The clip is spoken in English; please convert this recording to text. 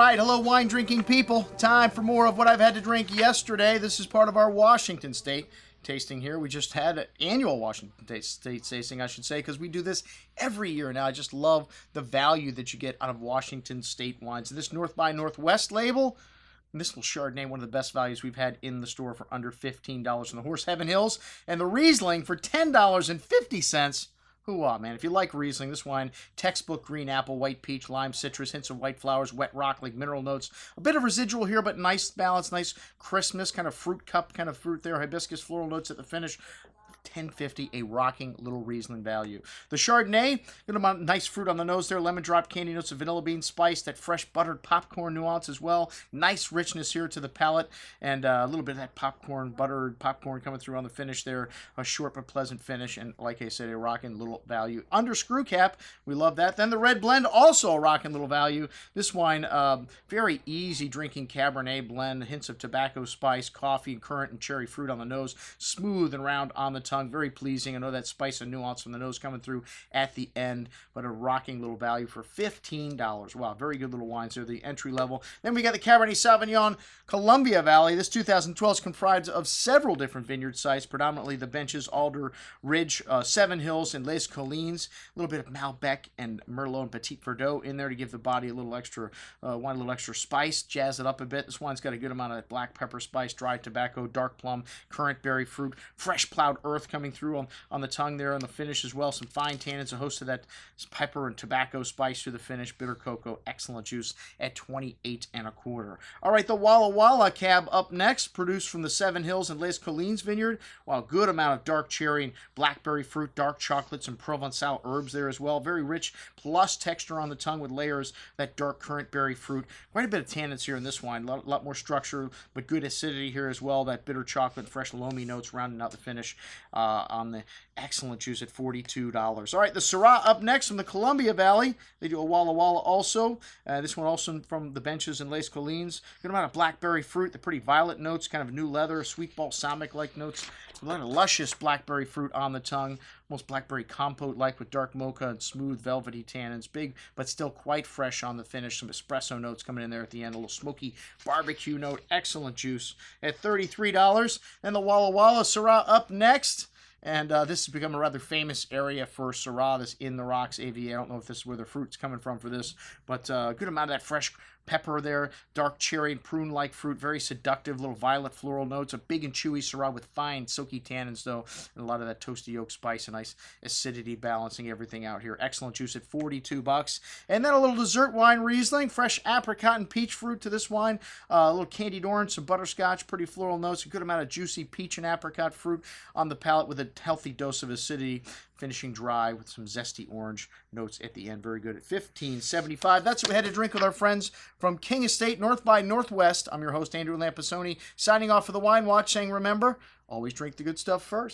right, hello wine drinking people. Time for more of what I've had to drink yesterday. This is part of our Washington State tasting here. We just had an annual Washington State tasting, I should say, because we do this every year now. I just love the value that you get out of Washington State wines. This North by Northwest label, and this little Chardonnay, one of the best values we've had in the store for under $15 in the Horse Heaven Hills, and the Riesling for $10.50. Hoo-ah, man. If you like Riesling, this wine, textbook green apple, white peach, lime, citrus, hints of white flowers, wet rock, like mineral notes. A bit of residual here, but nice balance, nice crispness, kind of fruit cup kind of fruit there. Hibiscus floral notes at the finish. $10.50, a rocking little Riesling value. The Chardonnay, good amount of nice fruit on the nose there, lemon drop, candy notes of vanilla bean spice, that fresh buttered popcorn nuance as well. Nice richness here to the palate, and a little bit of that buttered popcorn coming through on the finish there. A short but pleasant finish, and like I said, a rocking little value. Under screw cap, we love that. Then the red blend, also a rocking little value. This wine, very easy drinking Cabernet blend, hints of tobacco spice, coffee, currant, and cherry fruit on the nose. Smooth and round on the tongue. Very pleasing. I know that spice and nuance from the nose coming through at the end, but a rocking little value for $15. Wow, very good little wines there, the entry level. Then we got the Cabernet Sauvignon Columbia Valley. This 2012 is comprised of several different vineyard sites, predominantly the Benches, Alder Ridge, Seven Hills, and Les Collines. A little bit of Malbec and Merlot and Petit Verdot in there to give the body a little extra wine, a little extra spice, jazz it up a bit. This wine's got a good amount of that black pepper spice, dried tobacco, dark plum, currant berry fruit, fresh plowed earth coming through on the tongue there on the finish as well. Some fine tannins, a host of that pepper and tobacco spice through the finish. Bitter cocoa, excellent juice at 28 1/4. All right, the Walla Walla Cab up next, produced from the Seven Hills and Les Collines vineyard. Wow, good amount of dark cherry and blackberry fruit, dark chocolates and Provençal herbs there as well. Very rich plus texture on the tongue with layers that dark currant berry fruit. Quite a bit of tannins here in this wine. A lot more structure, but good acidity here as well. That bitter chocolate, fresh loamy notes rounding out the finish. On the excellent juice at $42. All right, the Syrah up next from the Columbia Valley. They do a Walla Walla also. This one also from the Benches and Les Collines. Good amount of blackberry fruit, the pretty violet notes, kind of new leather, sweet balsamic-like notes. A lot of luscious blackberry fruit on the tongue, almost blackberry compote-like with dark mocha and smooth velvety tannins. Big, but still quite fresh on the finish. Some espresso notes coming in there at the end. A little smoky barbecue note. Excellent juice at $33. And the Walla Walla Syrah up next. And this has become a rather famous area for Syrah, this In the Rocks AVA. I don't know if this is where the fruit's coming from for this, but a good amount of that fresh pepper there, dark cherry and prune-like fruit, very seductive, little violet floral notes, a big and chewy Syrah with fine silky tannins though, and a lot of that toasty oak spice, a nice acidity balancing everything out here. Excellent juice at $42. And then a little dessert wine Riesling, fresh apricot and peach fruit to this wine, a little candied orange, some butterscotch, pretty floral notes, a good amount of juicy peach and apricot fruit on the palate with a healthy dose of acidity, finishing dry with some zesty orange notes at the end. Very good at $15.75. That's what we had to drink with our friends from King Estate, North by Northwest. I'm your host, Andrew Lampasoni, signing off for the Wine Watch, saying remember, always drink the good stuff first.